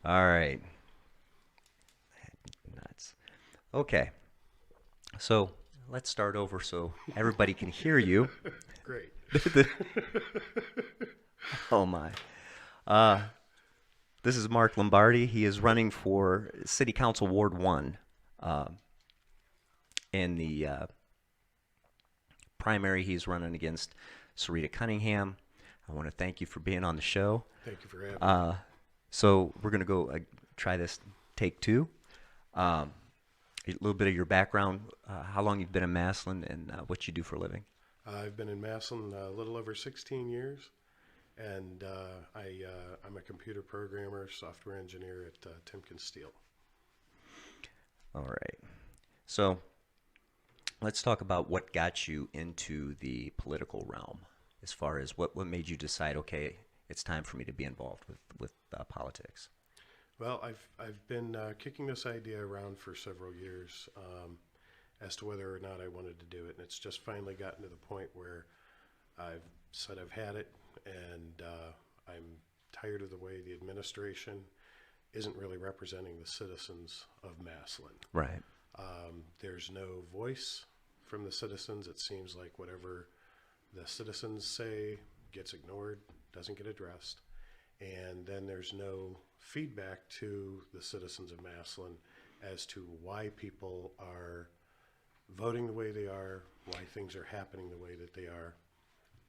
All right. Nuts. Okay. So let's start over so everybody can hear you. Great. Oh my. Uh, this is Mark Lombardi. He is running for City Council Ward 1 uh, in the primary. He's running against Sarita Cunningham. I want to thank you for being on the show. Thank you for having me. Uh, so we're going to go try this take two. Um, a little bit of your background, how long you've been in Massillon, and what you do for a living. I've been in Massillon a little over 16 years, and I'm a computer programmer, software engineer at Timken Steel. All right. So let's talk about what got you into the political realm, as far as what made you decide, okay, it's time for me to be involved with politics. Well, I've been kicking this idea around for several years as to whether or not I wanted to do it, and it's just finally gotten to the point where I've said I've had it, and I'm tired of the way the administration isn't really representing the citizens of Massillon. Right. There's no voice from the citizens. It seems like whatever the citizens say gets ignored, doesn't get addressed. And then there's no feedback to the citizens of Massillon as to why people are voting the way they are, why things are happening the way that they are.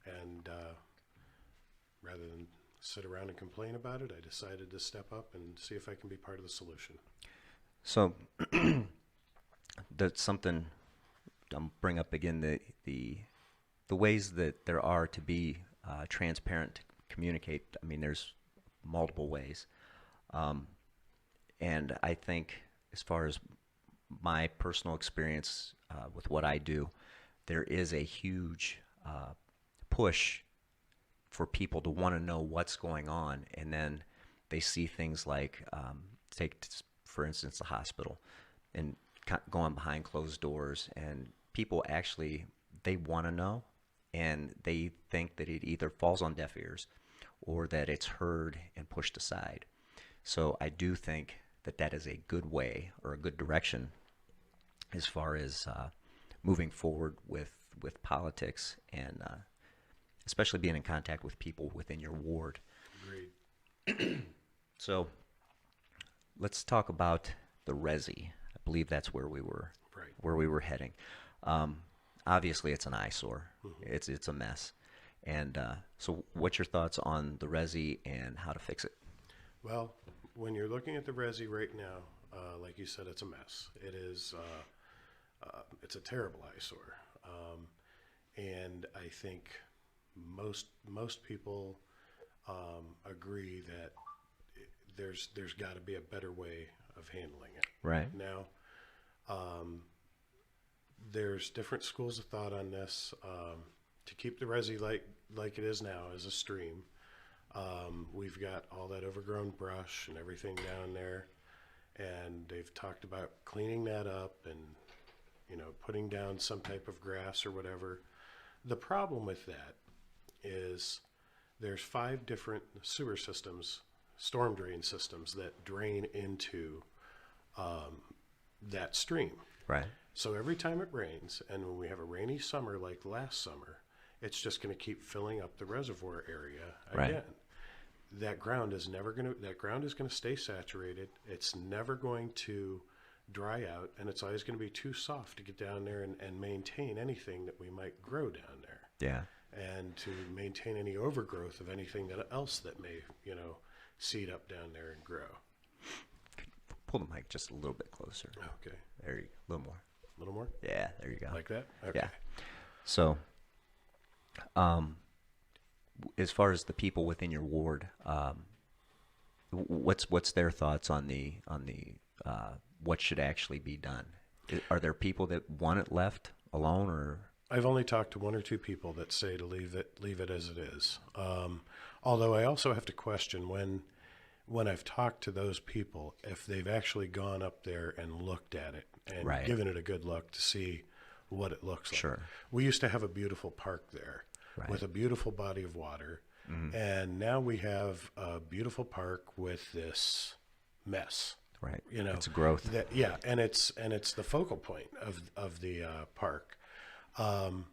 And rather than sit around and complain about it, I decided to step up and see if I can be part of the solution. So that's something I'll bring up again, the ways that there are to be transparent to communicate. I mean, there's multiple ways. Um, and I think, as far as my personal experience with what I do, there is a huge push for people to want to know what's going on, and then they see things like, take for instance the hospital, and going behind closed doors, and people actually, they want to know, and they think that it either falls on deaf ears or that it's heard and pushed aside. So I do think that that is a good way or a good direction as far as moving forward with politics, and especially being in contact with people within your ward. Agreed. So let's talk about the resi. I believe that's Right. where we were heading. Um, Obviously, it's an eyesore. Mm-hmm. It's a mess. And so, what's your thoughts on the resi and how to fix it? Well, when you're looking at the resi right now, like you said, it's a mess. It is. It's a terrible eyesore, and I think most people agree that there's got to be a better way of handling it. Right. Now, um, there's different schools of thought on this. To keep the resi like it is now as a stream, we've got all that overgrown brush and everything down there, and they've talked about cleaning that up and putting down some type of grass or whatever. The problem with that is there's 5 different sewer systems, storm drain systems that drain into that stream. Right. So every time it rains, and when we have a rainy summer like last summer, it's just going to keep filling up the reservoir area Right. again. That ground is going to stay saturated. It's never going to dry out, and it's always going to be too soft to get down there and maintain anything that we might grow down there, Yeah. and to maintain any overgrowth of anything else that may, seed up down there and grow. Pull the mic just a little bit closer. Okay. There you go. A little more. A little more? Yeah. There you go. Like that? Yeah. Okay. So, um, as far as the people within your ward, what's their thoughts on the what should actually be done? Are there people that want it left alone, or I've only talked to 1 or 2 people that say to leave it as it is. Although I also have to question when I've talked to those people if they've actually gone up there and looked at it and Right. given it a good look to see what it looks like. Sure. We used to have a beautiful park there Right. with a beautiful body of water, and now we have a beautiful park with this mess. Right. You know, It's growth. that, yeah, and it's the focal point of the park. Um,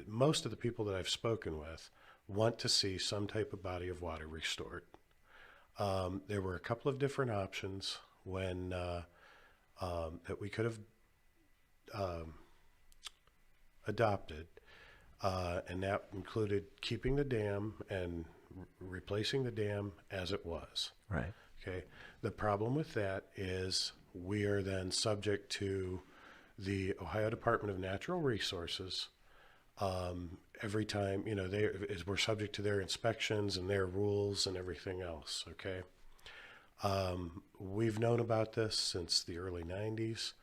Most of the people that I've spoken with want to see some type of body of water restored. There were a couple of different options when that we could have adopted, and that included keeping the dam and replacing the dam as it was. Right. Okay. The problem with that is we are then subject to the Ohio Department of Natural Resources. Every time, you know, we're subject to their inspections and their rules and everything else. Okay. We've known about this since the early 90s.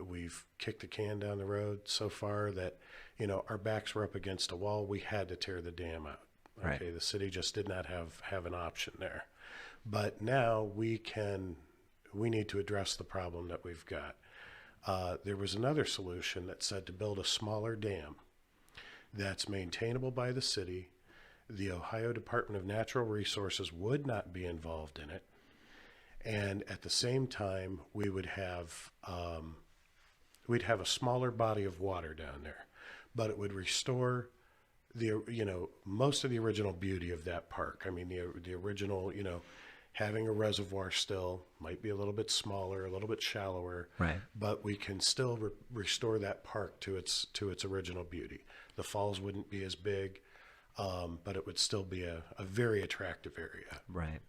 We've kicked the can down the road so far that, you know, our backs were up against a wall. We had to tear the dam out. Okay. Right. The city just did not have an option there. But now we need to address the problem that we've got. There was another solution that said to build a smaller dam that's maintainable by the city. The Ohio Department of Natural Resources would not be involved in it. And at the same time, we'd have a smaller body of water down there, but it would restore most of the original beauty of that park. I mean, the original, having a reservoir still might be a little bit smaller, a little bit shallower, Right. but we can still restore that park to its original beauty. The falls wouldn't be as big, but it would still be a very attractive area. Right.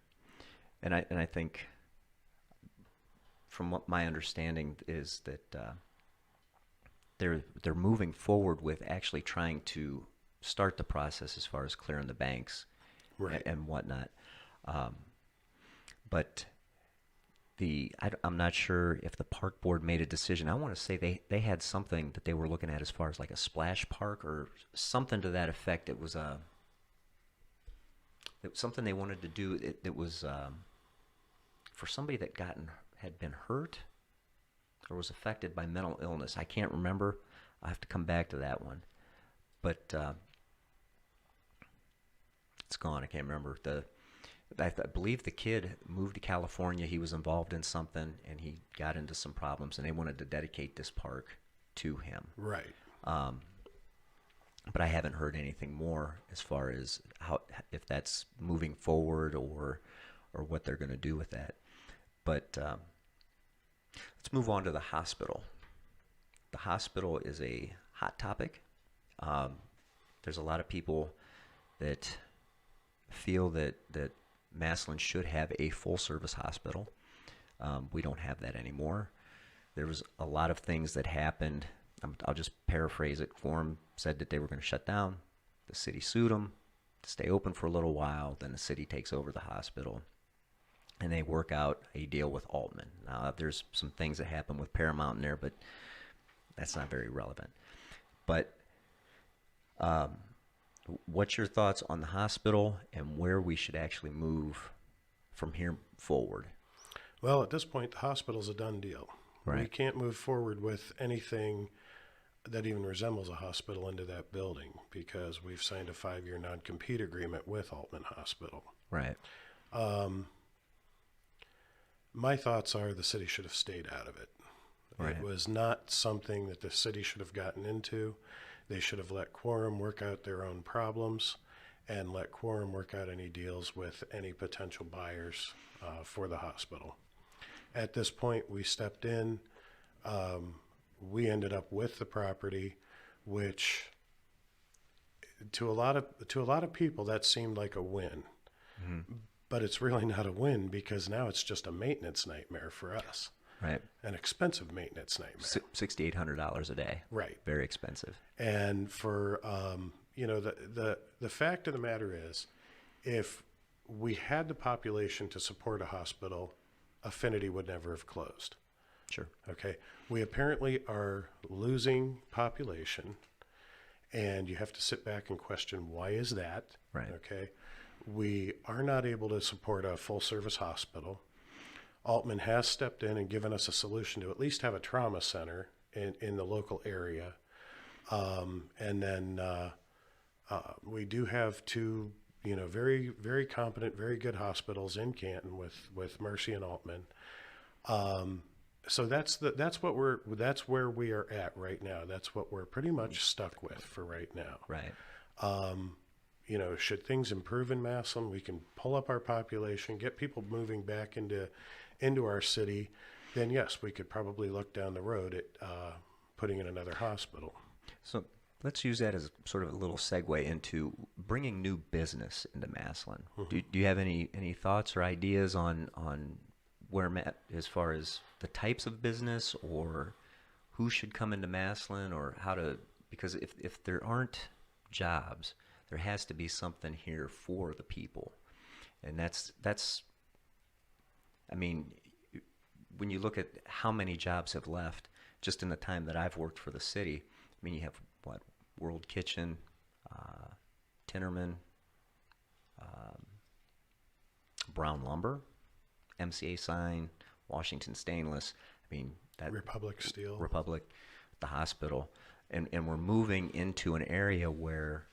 And I think, from what my understanding is, that they're moving forward with actually trying to start the process as far as clearing the banks, Right. and whatnot. But I'm not sure if the park board made a decision. I want to say they had something that they were looking at as far as like a splash park or something to that effect. It was something they wanted to do. It was for somebody that had been hurt or was affected by mental illness. I can't remember. I have to come back to that one. But it's gone. I can't remember. I believe the kid moved to California. He was involved in something, and he got into some problems, and they wanted to dedicate this park to him. Right. But I haven't heard anything more as far as if that's moving forward or what they're going to do with that. But let's move on to the hospital. The hospital is a hot topic. There's a lot of people that feel that Massillon should have a full-service hospital. We don't have that anymore. There was a lot of things that happened. I'll just paraphrase it. Quorum said that they were going to shut down. The city sued them to stay open for a little while. Then the city takes over the hospital, and they work out a deal with Altman. Now, there's some things that happen with Paramount in there, but that's not very relevant. But what's your thoughts on the hospital and where we should actually move from here forward? Well, at this point, the hospital's a done deal. Right. We can't move forward with anything that even resembles a hospital into that building because we've signed a 5-year non-compete agreement with Altman Hospital. Right. My thoughts are the city should have stayed out of it. Right. It was not something that the city should have gotten into. They should have let Quorum work out their own problems and let Quorum work out any deals with any potential buyers for the hospital. At this point, we stepped in. We ended up with the property, which to a lot of people that seemed like a win. Mm-hmm. But it's really not a win because now it's just a maintenance nightmare for us. Right. An expensive maintenance nightmare. $6,800 a day. Right. Very expensive. And for the fact of the matter is, if we had the population to support a hospital, Affinity would never have closed. Sure. Okay. We apparently are losing population, and you have to sit back and question why is that? Right. Okay. We are not able to support a full service hospital. Altman has stepped in and given us a solution to at least have a trauma center in the local area. And then we do have two very, very competent, very good hospitals in Canton with Mercy and Altman. So that's where we are at right now. That's what we're pretty much stuck with for right now. Right. Should things improve in Massillon, we can pull up our population, get people moving back into our city, then yes, we could probably look down the road at putting in another hospital. So let's use that as sort of a little segue into bringing new business into Massillon. Do you have any thoughts or ideas on where as far as the types of business or who should come into Massillon or how to, because if there aren't jobs, there has to be something here for the people. And that's I mean, when you look at how many jobs have left just in the time that I've worked for the city, I mean, you have what, World Kitchen, Tinnerman, Brown Lumber, MCA Sign, Washington Stainless. I mean, that Republic Steel. Republic, the hospital. And we're moving into an area where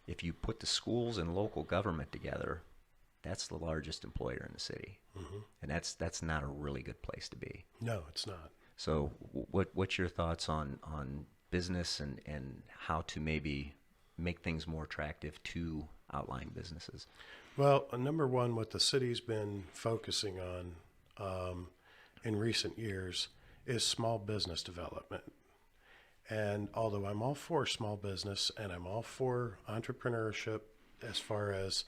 if you put the schools and local government together, that's the largest employer in the city. And that's not a really good place to be. No, it's not. So what's your thoughts on business and how to maybe make things more attractive to outlying businesses? Well, number one, what the city's been focusing on in recent years is small business development. And although I'm all for small business and I'm all for entrepreneurship as far as,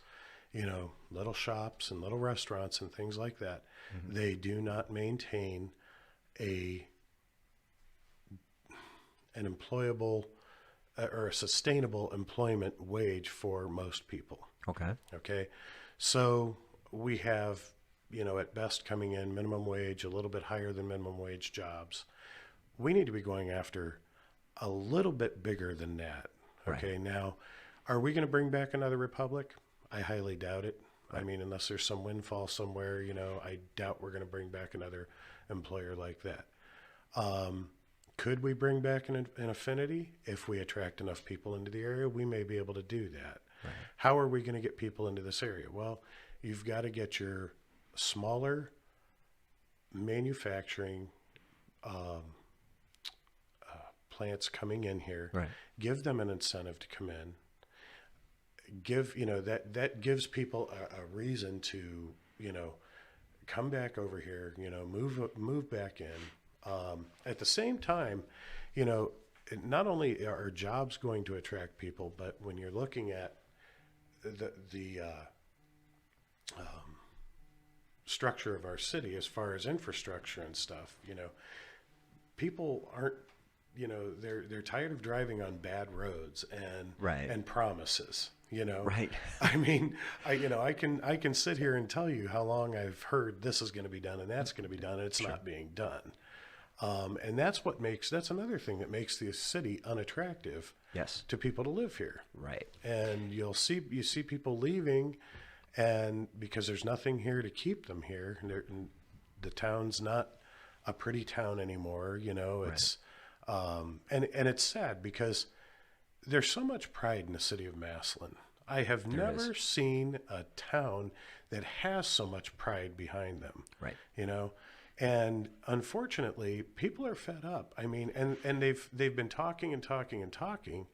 little shops and little restaurants and things like that, they do not maintain an employable or a sustainable employment wage for most people. Okay. Okay. So we have, at best coming in minimum wage, a little bit higher than minimum wage jobs. We need to be going after a little bit bigger than that. Okay. Right. Now, are we going to bring back another republic? I highly doubt it. Right. I mean, unless there's some windfall somewhere, I doubt we're going to bring back another employer like that. Could we bring back an affinity? If we attract enough people into the area, we may be able to do that. Right. How are we going to get people into this area? Well, you've got to get your smaller manufacturing plants coming in here, right. Give them an incentive to come in. That gives people a reason to, come back over here, move back in. At the same time, not only are jobs going to attract people, but when you're looking at the structure of our city as far as infrastructure and stuff, people aren't, they're tired of driving on bad roads and right. and promises. Right. I mean, I can sit here and tell you how long I've heard this is going to be done and that's going to be done, and it's not being done. And that's another thing that makes the city unattractive. Yes. To people to live here. Right. And you see people leaving, and because there's nothing here to keep them here, and the town's not a pretty town anymore. It's and it's sad because there's so much pride in the city of Massillon. I have never seen a town that has so much pride behind them. Right. And unfortunately, people are fed up. I mean, and they've been talking and talking and talking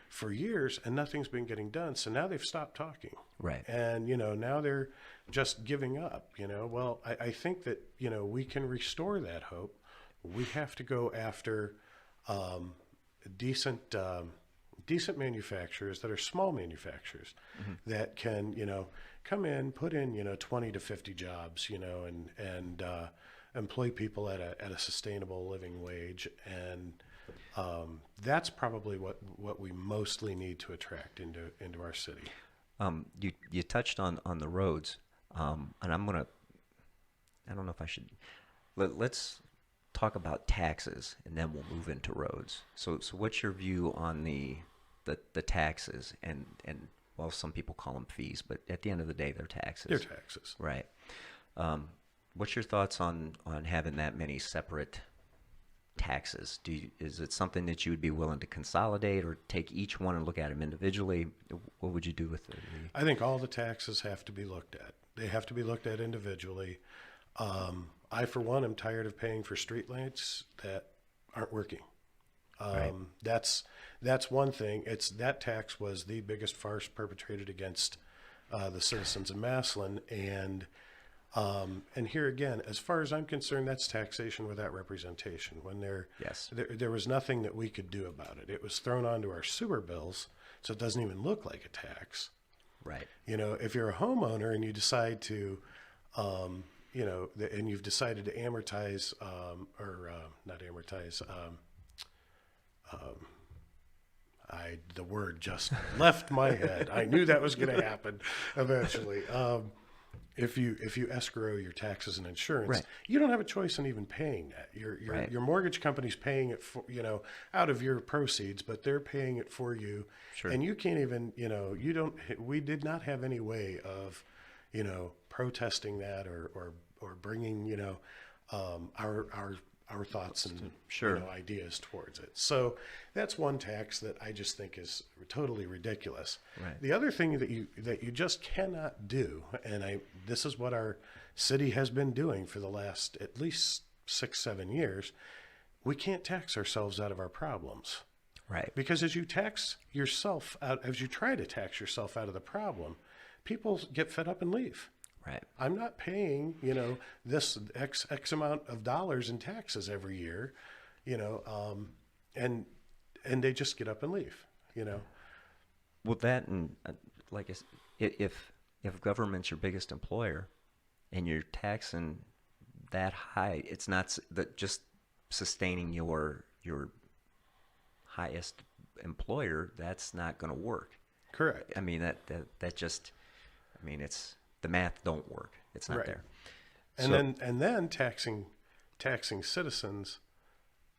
for years, and nothing's been getting done. So now they've stopped talking. Right. And, now they're just giving up, Well, I think that, we can restore that hope. We have to go after decent manufacturers that are small manufacturers that can, come in, put in, 20 to 50 jobs, and employ people at a sustainable living wage. And that's probably what we mostly need to attract into our city. You touched on the roads, and I don't know if I should, let's talk about taxes and then we'll move into roads. So what's your view on the taxes and well, some people call them fees, but at the end of the day, they're taxes. They're taxes. Right. What's your thoughts on having that many separate taxes? Is it something that you would be willing to consolidate or take each one and look at them individually? What would you do with the I think all the taxes have to be looked at. They have to be looked at individually. I, for one, am tired of paying for streetlights that aren't working. Right. That's one thing. It's that tax was the biggest farce perpetrated against the citizens of Massillon, and here again, as far as I'm concerned, that's taxation without representation. When Yes. there was nothing that we could do about it. It was thrown onto our sewer bills, so it doesn't even look like a tax. Right. You know, if you're a homeowner and you decide to, and you've decided to amortize, not amortize, the word just left my head. I knew that was going to happen eventually. If you escrow your taxes and insurance, Right. you don't have a choice in even paying that. Right. Your mortgage company's paying it for, out of your proceeds, but they're paying it for you. Sure. And you can't even, we did not have any way of, protesting that or bringing, our thoughts and Sure. ideas towards it. So that's one tax that I just think is totally ridiculous. Right. The other thing that you just cannot do, and this is what our city has been doing for the last at least 6-7 years, we can't tax ourselves out of our problems. Right. Because as you try to tax yourself out of the problem, people get fed up and leave. Right. I'm not paying, this X amount of dollars in taxes every year, and they just get up and leave, Well, that and like I s- if government's your biggest employer, and you're taxing that high, it's not that just sustaining your highest employer. That's not going to work. Correct. I mean that just, I mean it's the math don't work. It's not Right. there. And then taxing citizens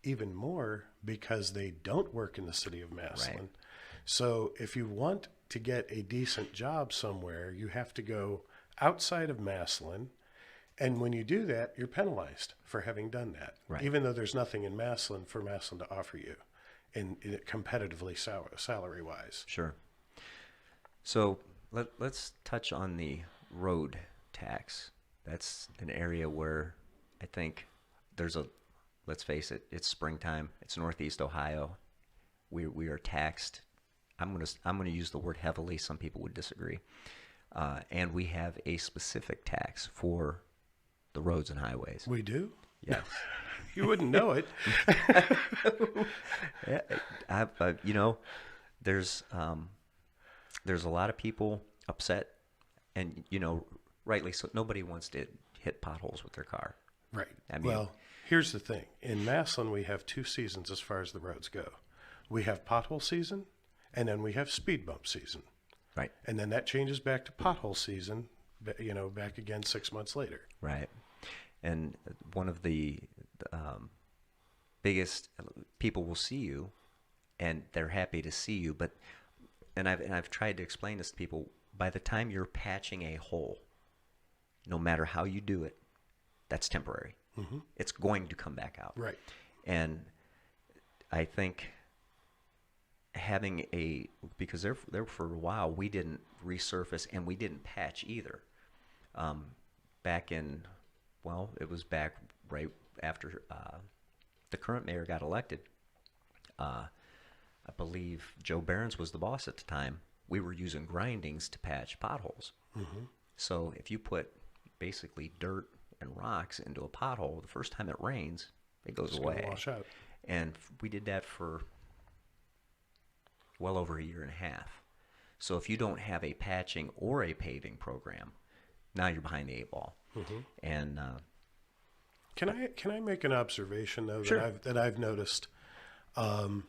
even more because they don't work in the city of Massillon. Right. So if you want to get a decent job somewhere, you have to go outside of Massillon. And when you do that, you're penalized for having done that, Right. even though there's nothing in Massillon for Massillon to offer you in competitively salary-wise. Sure. So let's touch on the road tax. That's an area where I think let's face it, it's springtime. It's Northeast Ohio. We are taxed. I'm gonna use the word heavily. Some people would disagree. And we have a specific tax for the roads and highways. We do? Yes. You wouldn't know it. Yeah, there's a lot of people upset, and rightly so. Nobody wants to hit potholes with their car. Right. I mean- Well, here's the thing. In Massillon, we have 2 seasons as far as the roads go. We have pothole season, and then we have speed bump season. Right. And then that changes back to pothole season, back again 6 months later. Right. And one of the biggest, people will see you, and they're happy to see you, and I've tried to explain this to people. By the time you're patching a hole, no matter how you do it, that's temporary. Mm-hmm. It's going to come back out. Right. And I think because there for a while we didn't resurface and we didn't patch either. It was back right after the current mayor got elected. I believe Joe Behrens was the boss at the time. We were using grindings to patch potholes. Mm-hmm. So if you put basically dirt and rocks into a pothole, the first time it rains, it goes It's gonna away. wash out. And we did that for well over a year and a half. So if you don't have a patching or a paving program, now you're behind the 8 ball. Mm-hmm. And Can I make an observation though Sure. that I've noticed? And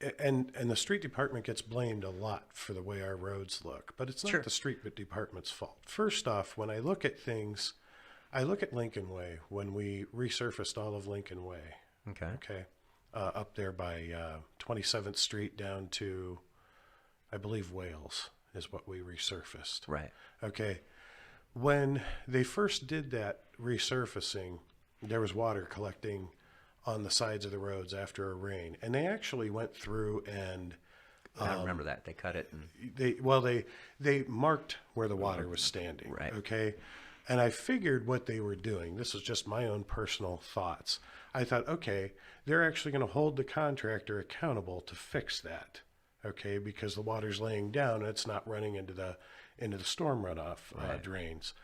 the street department gets blamed a lot for the way our roads look, but it's not Sure. the street department's fault. First off, when I look at things, I look at Lincoln Way when we resurfaced all of Lincoln Way. Okay, up there by 27th Street down to, I believe, Wales is what we resurfaced. right, Okay. When they first did that resurfacing, there was water collecting on the sides of the roads after a rain. And they actually went through and I remember that. They cut it and they marked where the water was standing. Right. Okay. And I figured what they were doing, this is just my own personal thoughts. I thought, okay, they're actually going to hold the contractor accountable to fix that. Okay, because the water's laying down and it's not running into the storm runoff Right. drains.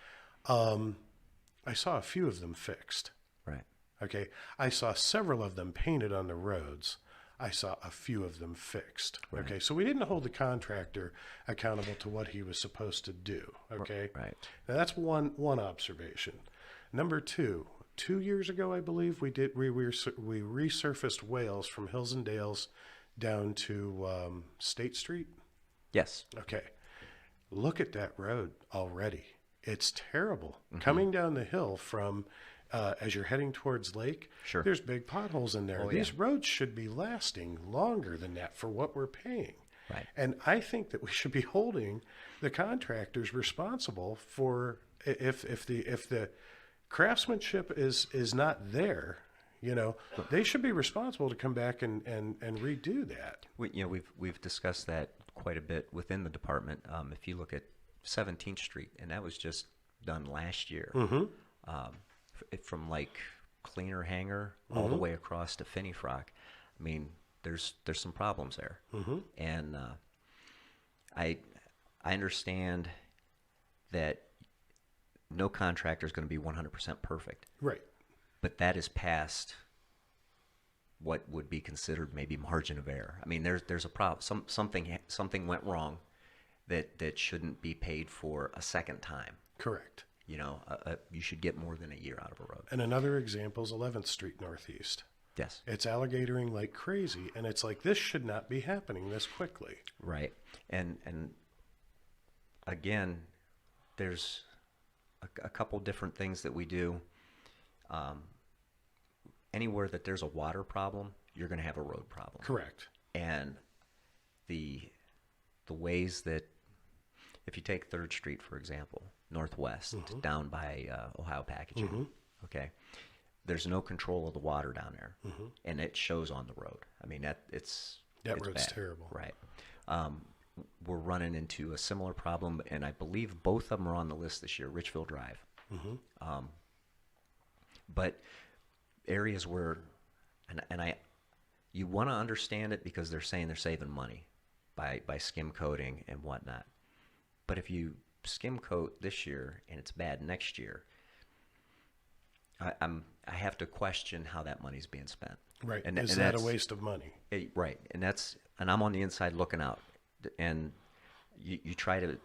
I saw a few of them fixed. right. Okay, I saw several of them painted on the roads. I saw a few of them fixed. Right. Okay, so we didn't hold the contractor accountable to what he was supposed to do. Okay, Right. now that's one observation. Number two, 2 years ago, I believe we resurfaced Wales from Hills and Dales down to State Street. Yes. Okay, look at that road already. It's terrible. Coming down the hill from as you're heading towards Lake, Sure. there's big potholes in there. Oh, These yeah. roads should be lasting longer than that for what we're paying. Right. And I think that we should be holding the contractors responsible for if the craftsmanship is not there, they should be responsible to come back and redo that. We've discussed that quite a bit within the department. If you look at 17th Street, and that was just done last year, from like Cleaner Hanger all the way across to Finney Frock. I mean, there's some problems there, and I understand that no contractor is going to be 100% perfect, Right. but that is past what would be considered maybe margin of error. I mean, there's a problem. Something went wrong that shouldn't be paid for a second time. Correct. You should get more than a year out of a road. And another example is 11th Street Northeast. Yes. It's alligatoring like crazy, and it's like this should not be happening this quickly. Right. And again, there's a couple different things that we do. Anywhere that there's a water problem, you're going to have a road problem. Correct. And the ways that, if you take 3rd Street, for example, northwest, down by Ohio Packaging, okay, there's no control of the water down there, and it shows on the road. I mean, it's Road's bad. terrible. Right. We're running into a similar problem, and I believe both of them are on the list this year, Richfield Drive. But areas where, you want to understand it because they're saying they're saving money by skim coating and whatnot. But if you skim coat this year and it's bad next year, I have to question how that money's being spent. Right. And Is that a waste of money? Right. And I'm on the inside looking out, and you try to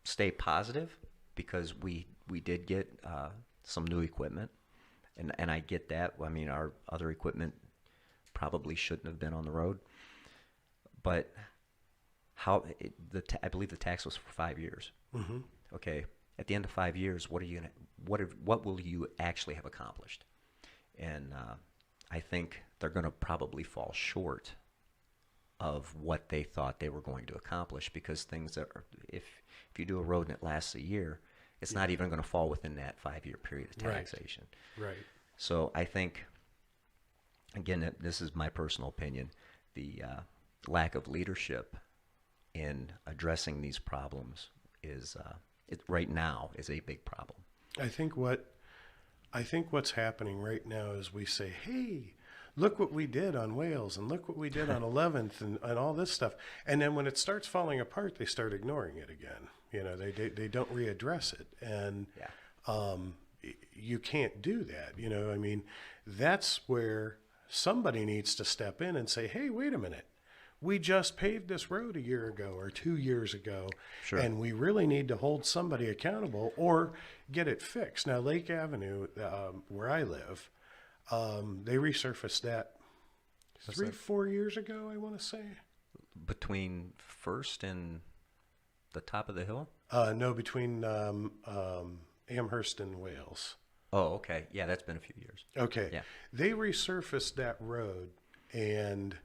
stay positive because we did get some new equipment, and I get that. I mean, our other equipment probably shouldn't have been on the road, but I believe the tax was for 5 years. Okay, at the end of 5 years, what will you actually have accomplished? And I think they're going to probably fall short of what they thought they were going to accomplish, because things that are, if you do a road and it lasts a year, it's not even going to fall within that 5-year period of taxation. Right. So I think, again, this is my personal opinion, the lack of leadership in addressing these problems is right now is a big problem. I think what's happening right now is we say, hey, look what we did on Wales, and look what we did on 11th, and all this stuff. And then when it starts falling apart, they start ignoring it again. They don't readdress it. And you can't do that. I mean, that's where somebody needs to step in and say, hey, wait a minute. We just paved this road a year ago or 2 years ago, Sure. and we really need to hold somebody accountable or get it fixed. Now, Lake Avenue, where I live, they resurfaced that 4 years ago, I want to say. Between First and the top of the hill? No, between Amherst and Wales. Oh, okay. Yeah, that's been a few years. Okay. Yeah. They resurfaced that road, and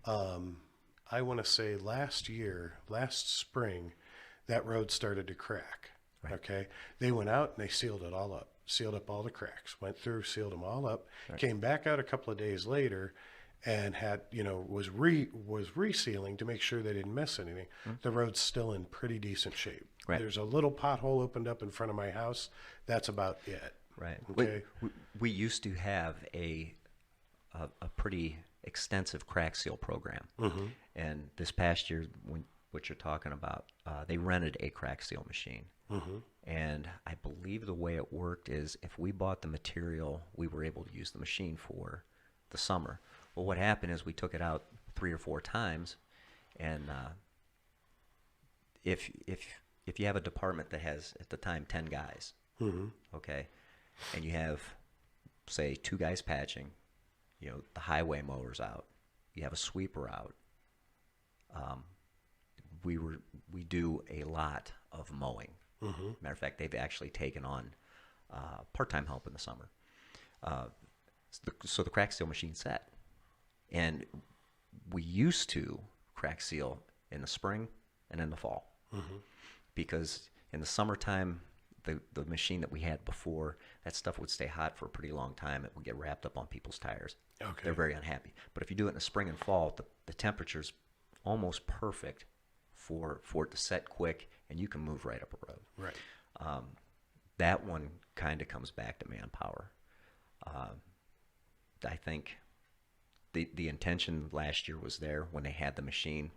I want to say last spring, that road started to crack. Right. Okay. They went out and they sealed it all up. sealed up all the cracks, went through, sealed them all up, came back out a couple of days later and had, was resealing to make sure they didn't miss anything. The road's still in pretty decent shape. Right. There's a little pothole opened up in front of my house. That's about it. Right. Okay. We used to have a pretty extensive crack seal program. And this past year, what you're talking about, they rented a crack seal machine. And I believe the way it worked is if we bought the material, we were able to use the machine for the summer. Well, what happened is we took it out 3 or 4 times, and if you have a department that has at the time 10 guys, okay, and you have say 2 guys patching, the highway mower's out, you have a sweeper out. We do a lot of mowing. Matter of fact, they've actually taken on part-time help in the summer. So the crack seal machine's set. And we used to crack seal in the spring and in the fall. Because in the summertime, the machine that we had before, that stuff would stay hot for a pretty long time. It would get wrapped up on people's tires. Okay. They're very unhappy. But if you do it in the spring and fall, the temperature's almost perfect for it to set quick, and you can move right up a road. Right. That one kind of comes back to manpower. I think the intention last year was there when they had the machine,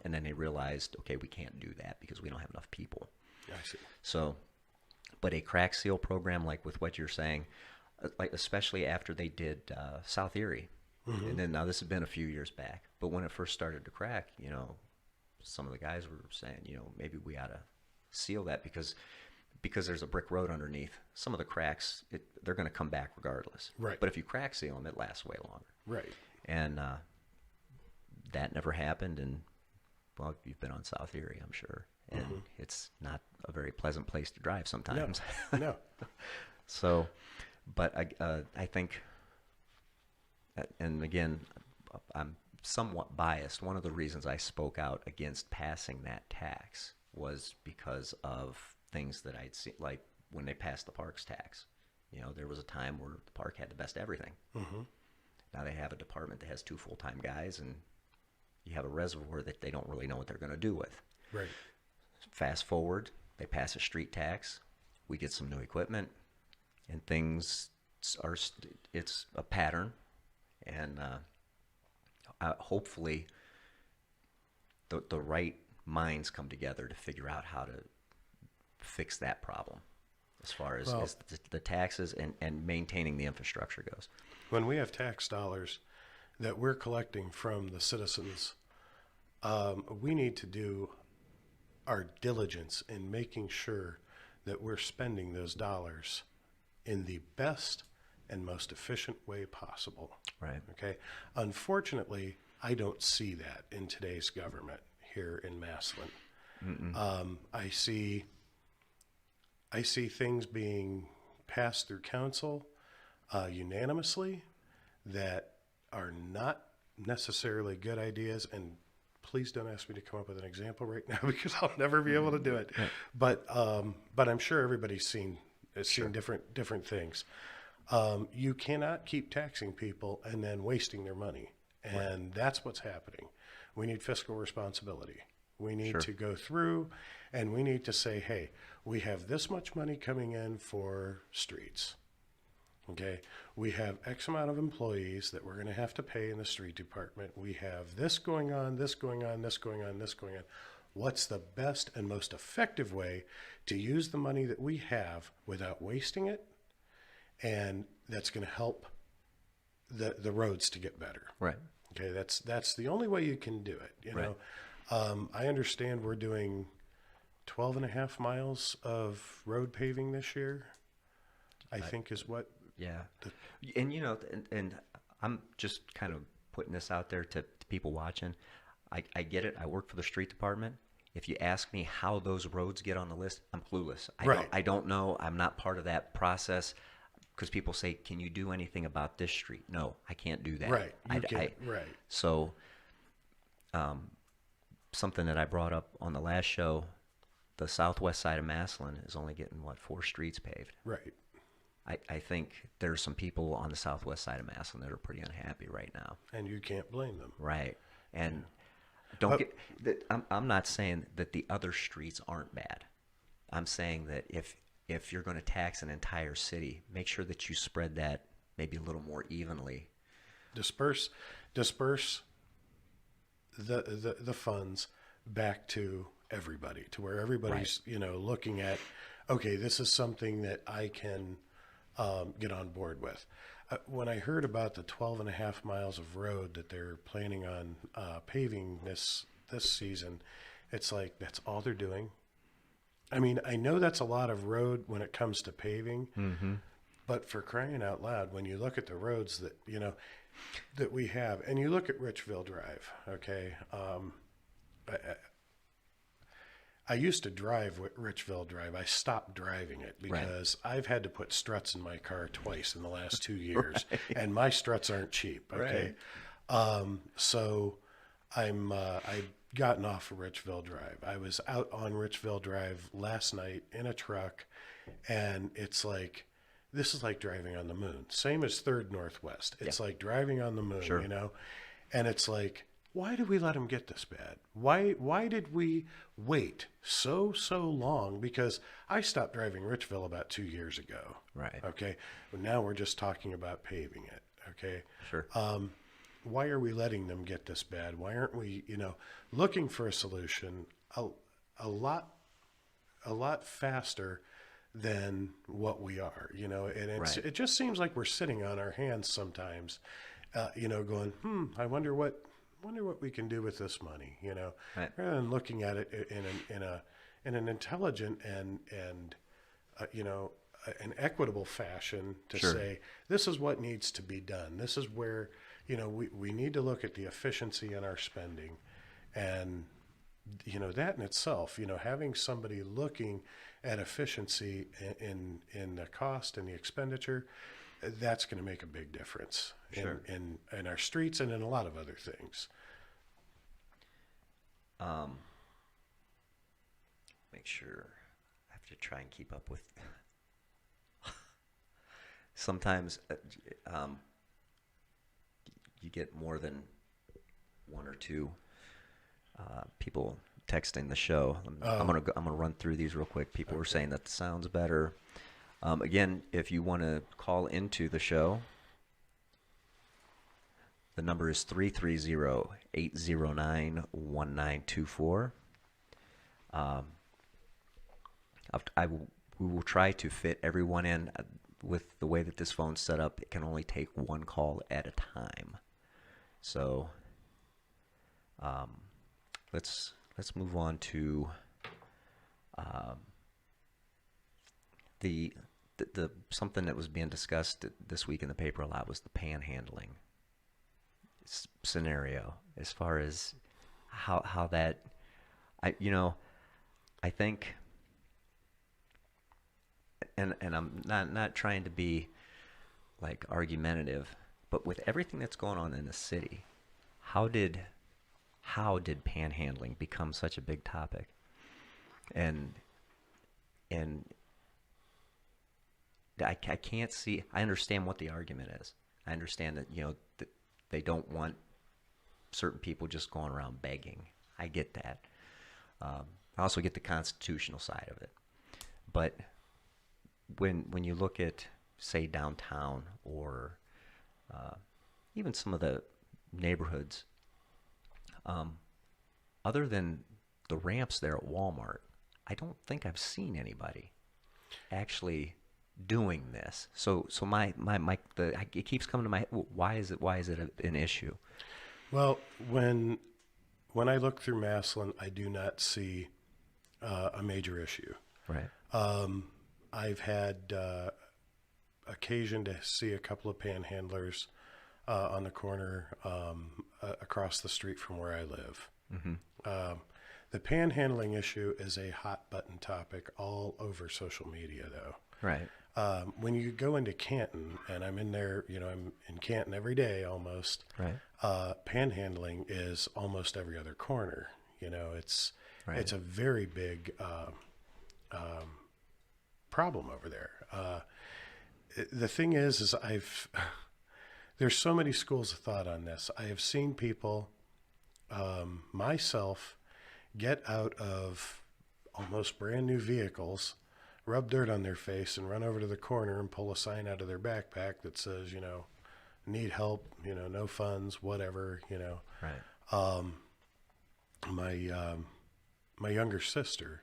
and then they realized, okay, we can't do that because we don't have enough people. I see. So, but a crack seal program like with what you're saying, like especially after they did South Erie, and then now this has been a few years back, but when it first started to crack, some of the guys were saying, maybe we ought to seal that because there's a brick road underneath. Some of the cracks, they're going to come back regardless. Right. But if you crack seal them, it lasts way longer. Right. And that never happened. And, well, you've been on South Erie, I'm sure. And it's not a very pleasant place to drive sometimes. No. So, but I think, and again, I'm somewhat biased. One of the reasons I spoke out against passing that tax was because of things that I'd seen, like when they passed the parks tax. There was a time where the park had the best everything. Now they have a department that has 2 full-time guys, and you have a reservoir that they don't really know what they're going to do with. Right. Fast forward, they pass a street tax, we get some new equipment, and things it's a pattern, and hopefully the right minds come together to figure out how to fix that problem as far as the taxes and maintaining the infrastructure goes. When we have tax dollars that we're collecting from the citizens, we need to do our diligence in making sure that we're spending those dollars in the best and most efficient way possible. Right. Okay. Unfortunately, I don't see that in today's government here in Massillon. I see things being passed through council unanimously that are not necessarily good ideas. And please don't ask me to come up with an example right now because I'll never be able to do it. Right. But I'm sure everybody's seen different things. You cannot keep taxing people and then wasting their money. And that's what's happening. We need fiscal responsibility. We need to go through and we need to say, hey, we have this much money coming in for streets. Okay. We have X amount of employees that we're going to have to pay in the street department. We have this going on, this going on, this going on, this going on. What's the best and most effective way to use the money that we have without wasting it? And that's going to help the roads to get better. Right. Okay. That's the only way you can do it. You know, I understand we're doing 12.5 miles of road paving this year, I think is what. Yeah. And, and I'm just kind of putting this out there to people watching. I get it. I work for the street department. If you ask me how those roads get on the list, I'm clueless. I don't know. I'm not part of that process. Because people say, can you do anything about this street? No, I can't do that. Right. You can't. Right. So something that I brought up on the last show, the southwest side of Massillon is only getting, 4 streets paved. Right. I think there's some people on the southwest side of Massillon that are pretty unhappy right now. And you can't blame them. Right. And don't But get that. I'm not saying that the other streets aren't bad. I'm saying that if you're going to tax an entire city, make sure that you spread that maybe a little more evenly. disperse the funds back to everybody, to where everybody's looking at, okay, this is something that I can get on board with. When I heard about the 12 and a half miles of road that they're planning on paving this season, it's like that's all they're doing. I mean, I know that's a lot of road when it comes to paving, but for crying out loud, when you look at the roads that that we have, and you look at Richville Drive, okay. I used to drive Richville Drive. I stopped driving it because I've had to put struts in my car twice in the last 2 years, and my struts aren't cheap. Okay, so I've gotten off of Richville Drive. I was out on Richville Drive last night in a truck, and it's like this is like driving on the moon. Same as Third Northwest. It's like driving on the moon, and it's like, why did we let them get this bad? Why did we wait so long? Because I stopped driving Richville about 2 years ago. Right. Okay. But now we're just talking about paving it. Okay. Sure. Why are we letting them get this bad? Why aren't we, looking for a solution a lot faster than what we are, and it just seems like we're sitting on our hands sometimes, going, I wonder what we can do with this money, rather than looking at it in an intelligent and an equitable fashion to say, this is what needs to be done. This is where, we need to look at the efficiency in our spending, and that in itself, having somebody looking at efficiency in the cost and the expenditure, that's going to make a big difference in our streets and in a lot of other things. Make sure I have to try and keep up with. Sometimes you get more than one or two people texting the show. I'm gonna run through these real quick. People were saying that the sound's better. Again, if you want to call into the show, the number is 330-809-1924. We will try to fit everyone in. With the way that this phone's set up, it can only take one call at a time. So let's move on to the something that was being discussed this week in the paper a lot was the panhandling scenario, as far as how that I think, and I'm not trying to be like argumentative, but with everything that's going on in the city, how did panhandling become such a big topic? And I can't see. I understand what the argument is. I understand that that they don't want certain people just going around begging. I get that. I also get the constitutional side of it. But when you look at, say, downtown or even some of the neighborhoods, other than the ramps there at Walmart, I don't think I've seen anybody actually doing this. So it keeps coming to my head. Why is it an issue? Well, when I look through Massillon, I do not see a major issue. Right. I've had occasion to see a couple of panhandlers on the corner across the street from where I live. Mm-hmm. The panhandling issue is a hot button topic all over social media, though. Right. When you go into Canton, and I'm in there, I'm in Canton every day almost. Right. Panhandling is almost every other corner. It's a very big problem over there. the thing is there's so many schools of thought on this. I have seen people, myself, get out of almost brand new vehicles, rub dirt on their face, and run over to the corner and pull a sign out of their backpack that says, need help, no funds, whatever, Right. My younger sister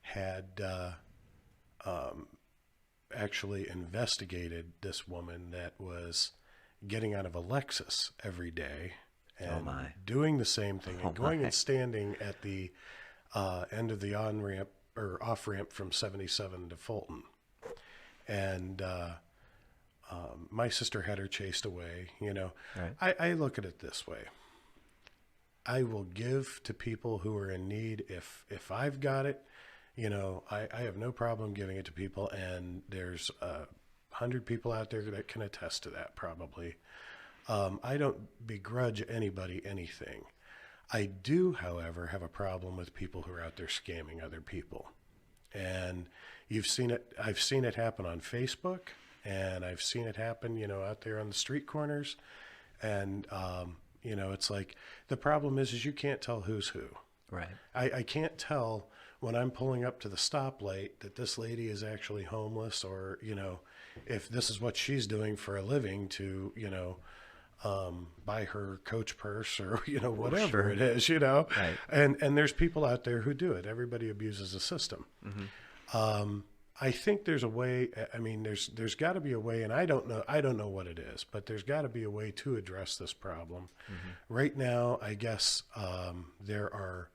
had actually investigated this woman that was getting out of a Lexus every day and doing the same thing and going and standing at the end of the on-ramp or off-ramp from 77 to Fulton. And my sister had her chased away. Right. I look at it this way. I will give to people who are in need. If I've got it, I have no problem giving it to people. And there's 100 people out there that can attest to that probably. I don't begrudge anybody anything. I do, however, have a problem with people who are out there scamming other people. And you've seen it. I've seen it happen on Facebook, and I've seen it happen, out there on the street corners. And, it's like the problem is you can't tell who's who. Right. I can't tell when I'm pulling up to the stoplight that this lady is actually homeless or, if this is what she's doing for a living to, buy her Coach purse or, whatever it is, Right. And there's people out there who do it. Everybody abuses the system. Mm-hmm. I think there's a way. I mean, there's got to be a way, and I don't know what it is, but there's got to be a way to address this problem. Mm-hmm. Right now, I guess there are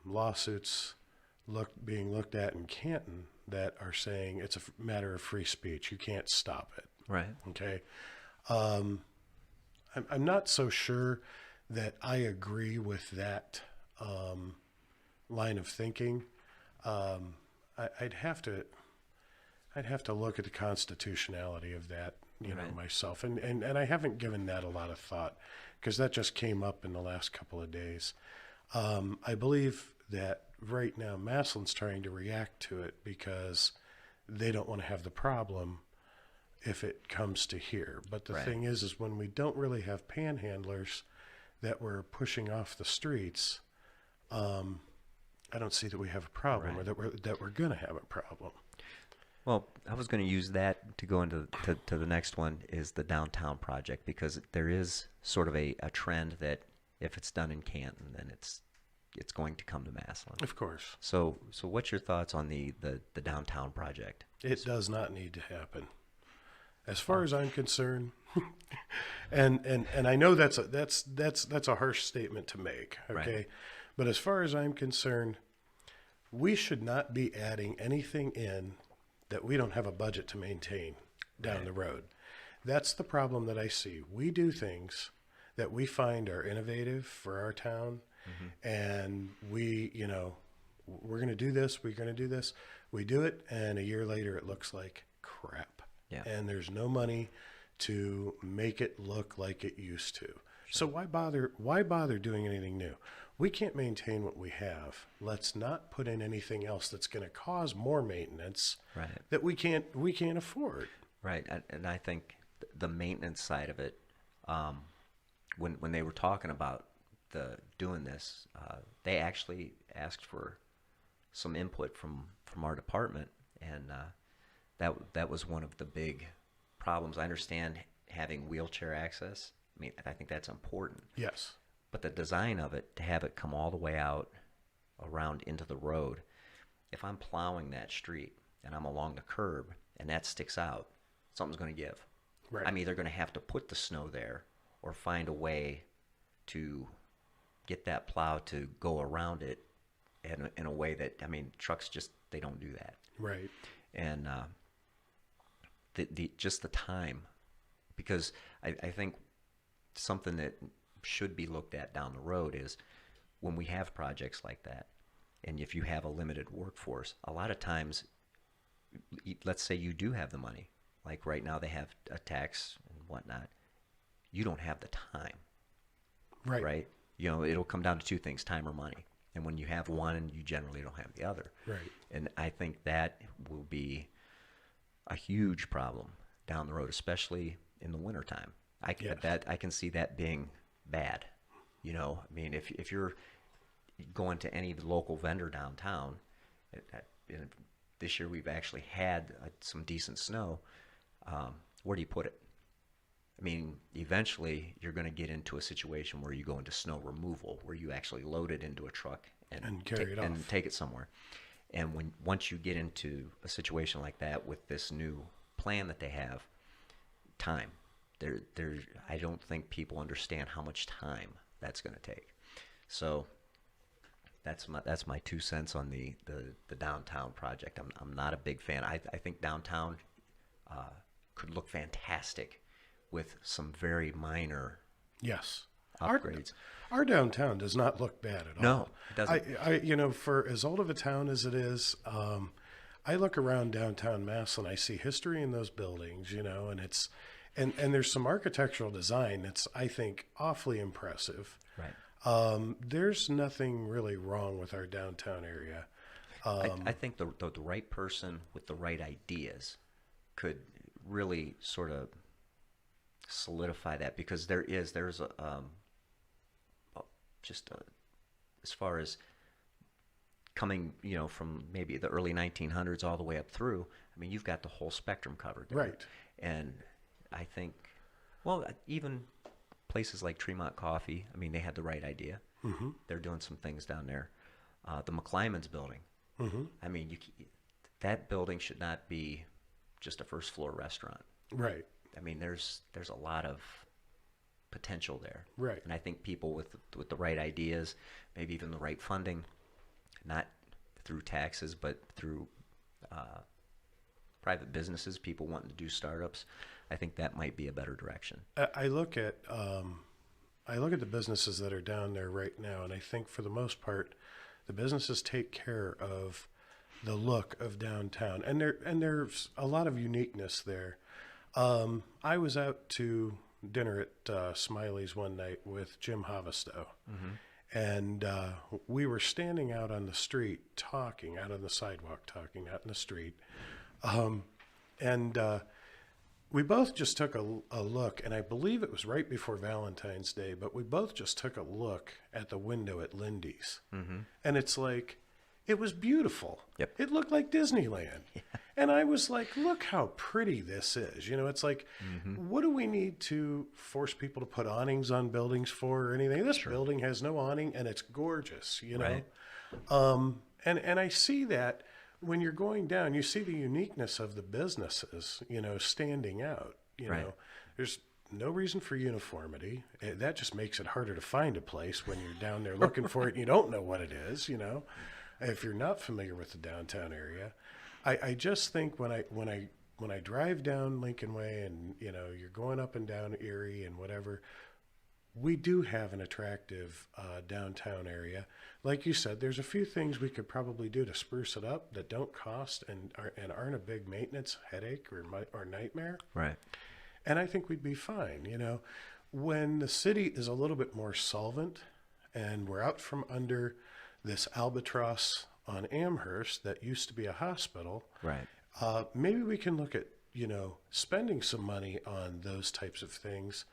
lawsuits being looked at in Canton that are saying it's a matter of free speech. You can't stop it. Right. Okay. I'm not so sure that I agree with that line of thinking. I'd have to look at the constitutionality of that, Right. myself. And I haven't given that a lot of thought because that just came up in the last couple of days. I believe that right now Massillon's trying to react to it because they don't want to have the problem if it comes to here. But the Right. thing is when we don't really have panhandlers that we're pushing off the streets, I don't see that we have a problem Right. or that we're going to have a problem. Well, I was going to use that to go into to the next one is the downtown project, because there is sort of a trend that if it's done in Canton, then it's going to come to Massillon. Of course. So what's your thoughts on the downtown project? It does not need to happen. As far as I'm concerned, and I know that's a harsh statement to make, okay? Right. But as far as I'm concerned, we should not be adding anything in that we don't have a budget to maintain down the road. That's the problem that I see. We do things that we find are innovative for our town, and we're going to do this, we're going to do this. We do it, and a year later it looks like crap. Yeah. And there's no money to make it look like it used to. So why bother doing anything new? We can't maintain what we have. Let's not put in anything else that's going to cause more maintenance Right. that we can't afford. Right. And I think the maintenance side of it, when they were talking about doing this, they actually asked for some input from our department, and that was one of the big problems. I understand having wheelchair access. I mean, I think that's important. Yes. But the design of it, to have it come all the way out around into the road, if I'm plowing that street and I'm along the curb and that sticks out, something's going to give. Right. I'm either going to have to put the snow there or find a way to get that plow to go around it in a way that, I mean, trucks just, they don't do that. Right. And just the time, because I think something that should be looked at down the road is when we have projects like that, and if you have a limited workforce, a lot of times, let's say you do have the money, like right now they have a tax and whatnot, you don't have the time. Right? It'll come down to two things, time or money. And when you have one, you generally don't have the other. Right. And I think that will be a huge problem down the road, especially in the wintertime. Yes. I can see that being bad. You know, I mean, if you're going to any local vendor downtown, this year we've actually had some decent snow. Where do you put it? I mean, eventually you're going to get into a situation where you go into snow removal, where you actually load it into a truck And carry it off. and take it somewhere. And once you get into a situation like that with this new plan that they have, time. I don't think people understand how much time that's going to take. So that's my 2 cents on the downtown project. I'm not a big fan. I think downtown could look fantastic with some very minor Yes. upgrades. Our downtown does not look bad at all. No, it doesn't. I for as old of a town as it is, I look around downtown Massillon, I see history in those buildings, and it's, and there's some architectural design that's, I think, awfully impressive. Right. There's nothing really wrong with our downtown area. I think the right person with the right ideas could really sort of solidify that, because there's as far as coming, from maybe the early 1900s all the way up through. I mean, you've got the whole spectrum covered there. Right. And I think, well, even places like Tremont Coffee, I mean, they had the right idea. Mm-hmm. They're doing some things down there. The McClymonds building. Mm-hmm. I mean, that building should not be just a first floor restaurant. Right. I mean, there's a lot of potential there. Right. And I think people with the right ideas, maybe even the right funding, not through taxes, but through private businesses, people wanting to do startups, I think that might be a better direction. I look at the businesses that are down there right now, and I think for the most part, the businesses take care of the look of downtown, and there's a lot of uniqueness there. I was out to dinner at Smiley's one night with Jim Havistow, and we were standing out on the street talking, out on the sidewalk talking, out in the street, and we both just took a look, and I believe it was right before Valentine's Day, but we both just took a look at the window at Lindy's. Mm-hmm. And it's like, it was beautiful. Yep. It looked like Disneyland. Yeah. And I was like, look how pretty this is. It's like, what do we need to force people to put awnings on buildings for or anything? This building has no awning, and it's gorgeous, Right. And I see that. When you're going down, you see the uniqueness of the businesses, standing out. Right. There's no reason for uniformity. That just makes it harder to find a place when you're down there looking for it and you don't know what it is, if you're not familiar with the downtown area. I just think when I drive down Lincoln Way and, you're going up and down Erie and whatever, we do have an attractive downtown area. Like you said, there's a few things we could probably do to spruce it up that don't cost and aren't a big maintenance headache or nightmare. Right. And I think we'd be fine. When the city is a little bit more solvent and we're out from under this albatross on Amherst that used to be a hospital, Right. Maybe we can look at, spending some money on those types of things.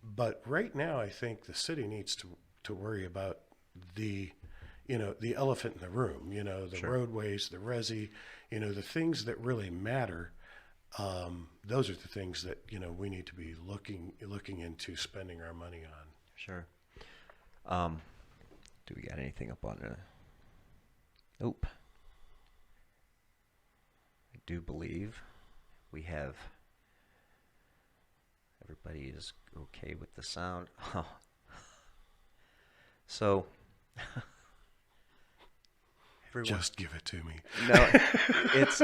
But right now, I think the city needs to worry about the elephant in the room, the Sure. roadways, the resi, the things that really matter. Those are the things that, we need to be looking into spending our money on. Sure. Do we got anything up on the... Nope. I do believe we have... Everybody is okay with the sound. Oh. So, everyone, Just give it to me. no, it's.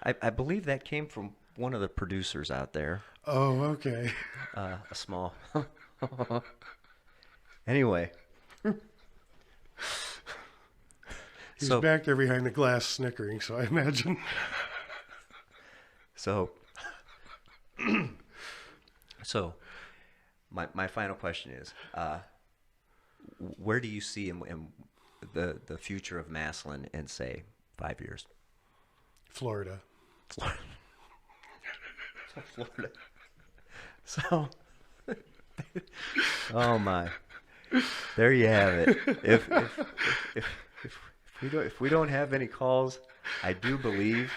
I believe that came from one of the producers out there. Oh, okay. A small. Anyway. He's So- back there behind the glass snickering, so I imagine. So, my final question is, where do you see in the future of Massillon in, say, 5 years? Florida. Florida. So, oh my, there you have it. If we don't have any calls, I do believe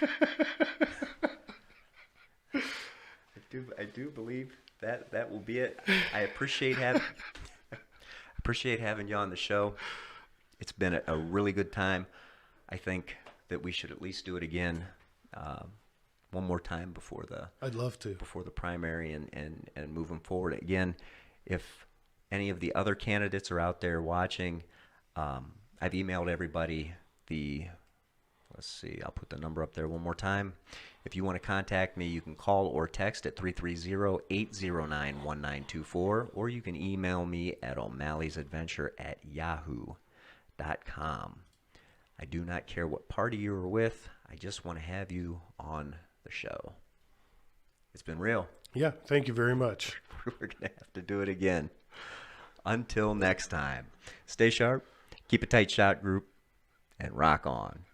I do believe that will be it. I appreciate having you on the show. It's been a really good time. I think that we should at least do it again one more time before I'd love to. the primary and moving forward. Again, if any of the other candidates are out there watching, I've emailed everybody let's see, I'll put the number up there one more time. If you want to contact me, you can call or text at 330-809-1924, or you can email me at o'malleysadventure@yahoo.com. I do not care what party you are with. I just want to have you on the show. It's been real. Yeah, thank you very much. We're going to have to do it again. Until next time, stay sharp, keep a tight shot, group, and rock on.